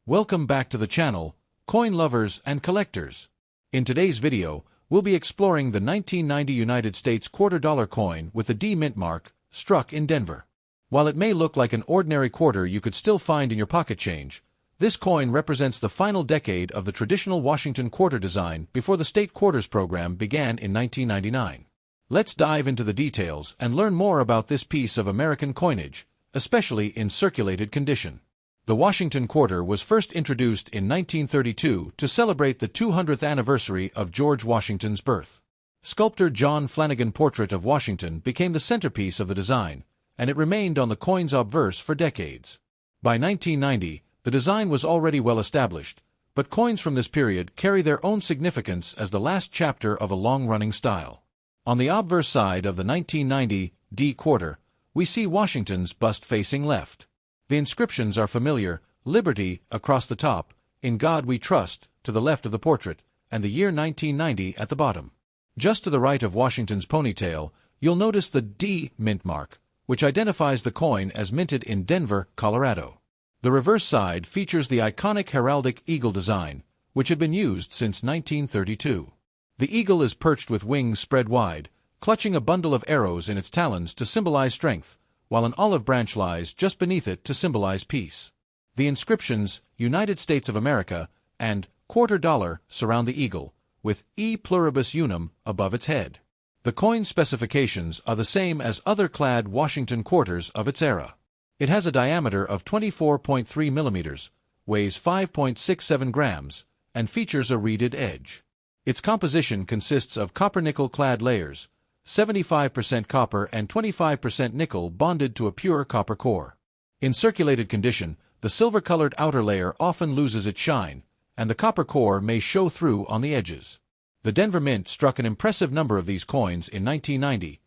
Welcome back to the channel, coin lovers and collectors. In today's video, we'll be exploring the 1990 United States $quarter coin with the D mint mark, struck in Denver. While it may look like an ordinary quarter you could still find in your pocket change, this coin represents the final decade of the traditional Washington quarter design before the state quarters program began in 1999. Let's dive into the details and learn more about this piece of American coinage, especially in circulated condition. The Washington quarter was first introduced in 1932 to celebrate the 200th anniversary of George Washington's birth. Sculptor John Flanagan's portrait of Washington became the centerpiece of the design, and it remained on the coin's obverse for decades. By 1990, the design was already well established, but coins from this period carry their own significance as the last chapter of a long-running style. On the obverse side of the 1990 D quarter, we see Washington's bust facing left. The inscriptions are familiar: Liberty across the top, In God We Trust to the left of the portrait, and the year 1990 at the bottom. Just to the right of Washington's ponytail, you'll notice the D mint mark, which identifies the coin as minted in Denver, Colorado. The reverse side features the iconic heraldic eagle design, which had been used since 1932. The eagle is perched with wings spread wide, clutching a bundle of arrows in its talons to symbolize strength, while an olive branch lies just beneath it to symbolize peace. The inscriptions, United States of America, and $quarter surround the eagle, with E pluribus unum above its head. The coin specifications are the same as other clad Washington quarters of its era. It has a diameter of 24.3 millimeters, weighs 5.67 grams, and features a reeded edge. Its composition consists of copper-nickel clad layers, 75% copper and 25% nickel bonded to a pure copper core. In circulated condition, the silver-colored outer layer often loses its shine, and the copper core may show through on the edges. The Denver Mint struck an impressive number of these coins in 1990,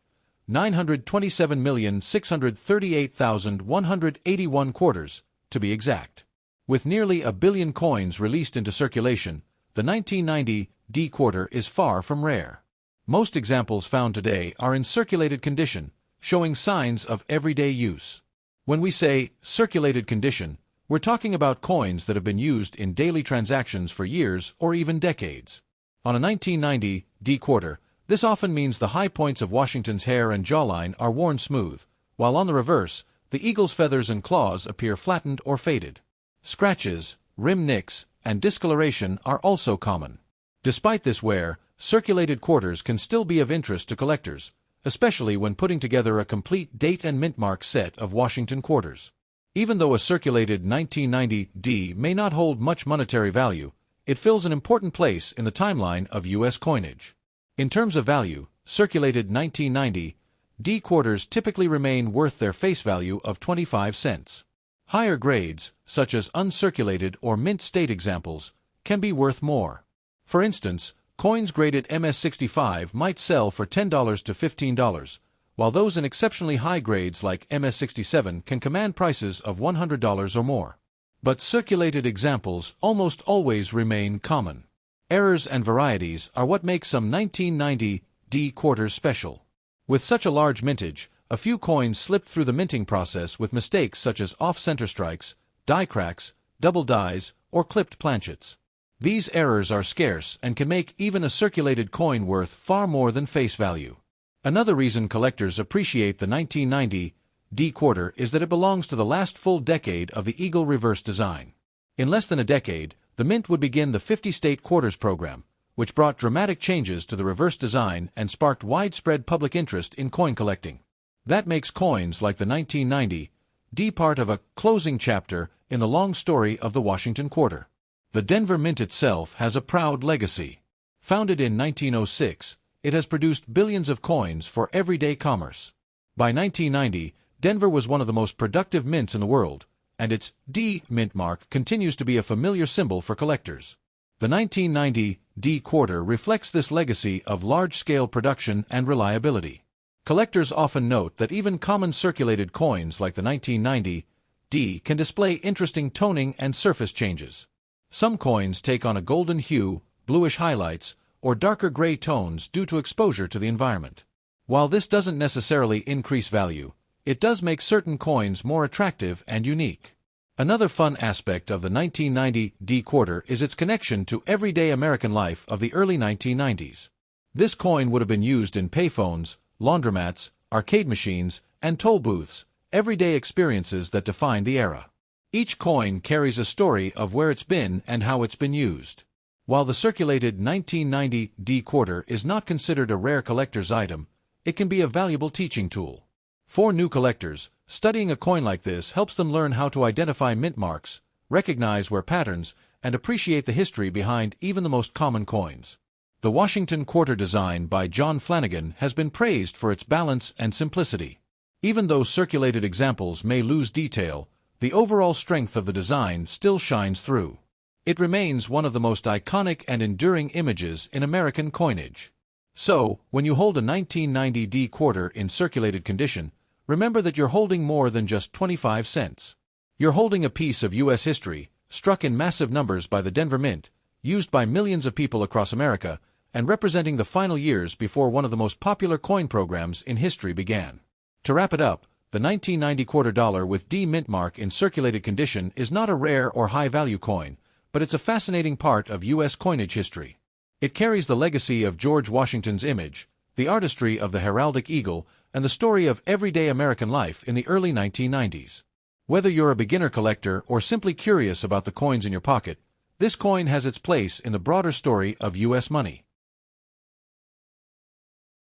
927,638,181 quarters, to be exact. With nearly a billion coins released into circulation, the 1990 D quarter is far from rare. Most examples found today are in circulated condition, showing signs of everyday use. When we say circulated condition, we're talking about coins that have been used in daily transactions for years or even decades. On a 1990 D quarter, this often means the high points of Washington's hair and jawline are worn smooth, while on the reverse, the eagle's feathers and claws appear flattened or faded. Scratches, rim nicks, and discoloration are also common. Despite this wear, circulated quarters can still be of interest to collectors, especially when putting together a complete date and mint mark set of Washington quarters. Even though a circulated 1990 D may not hold much monetary value, it fills an important place in the timeline of U.S. coinage. In terms of value, circulated 1990 D quarters typically remain worth their face value of 25 cents. Higher grades, such as uncirculated or mint state examples, can be worth more. For instance, coins graded MS-65 might sell for $10 to $15, while those in exceptionally high grades like MS-67 can command prices of $100 or more. But circulated examples almost always remain common. Errors and varieties are what make some 1990 D quarters special. With such a large mintage, a few coins slipped through the minting process with mistakes such as off-center strikes, die cracks, double dies, or clipped planchets. These errors are scarce and can make even a circulated coin worth far more than face value. Another reason collectors appreciate the 1990 D quarter is that it belongs to the last full decade of the eagle reverse design. In less than a decade, the Mint would begin the 50-state quarters program, which brought dramatic changes to the reverse design and sparked widespread public interest in coin collecting. That makes coins like the 1990 D part of a closing chapter in the long story of the Washington quarter. The Denver Mint itself has a proud legacy. Founded in 1906, it has produced billions of coins for everyday commerce. By 1990, Denver was one of the most productive mints in the world, and its D mint mark continues to be a familiar symbol for collectors. The 1990 D quarter reflects this legacy of large-scale production and reliability. Collectors often note that even common circulated coins like the 1990 D can display interesting toning and surface changes. Some coins take on a golden hue, bluish highlights, or darker gray tones due to exposure to the environment. While this doesn't necessarily increase value, it does make certain coins more attractive and unique. Another fun aspect of the 1990 D quarter is its connection to everyday American life of the early 1990s. This coin would have been used in payphones, laundromats, arcade machines, and toll booths, everyday experiences that defined the era. Each coin carries a story of where it's been and how it's been used. While the circulated 1990 D quarter is not considered a rare collector's item, it can be a valuable teaching tool. For new collectors, studying a coin like this helps them learn how to identify mint marks, recognize wear patterns, and appreciate the history behind even the most common coins. The Washington Quarter design by John Flanagan has been praised for its balance and simplicity. Even though circulated examples may lose detail, the overall strength of the design still shines through. It remains one of the most iconic and enduring images in American coinage. So, when you hold a 1990 D quarter in circulated condition, remember that you're holding more than just 25 cents. You're holding a piece of U.S. history, struck in massive numbers by the Denver Mint, used by millions of people across America, and representing the final years before one of the most popular coin programs in history began. To wrap it up, the 1990 quarter dollar with D mint mark in circulated condition is not a rare or high-value coin, but it's a fascinating part of U.S. coinage history. It carries the legacy of George Washington's image, the artistry of the heraldic eagle, and the story of everyday American life in the early 1990s. Whether you're a beginner collector or simply curious about the coins in your pocket, this coin has its place in the broader story of U.S. money.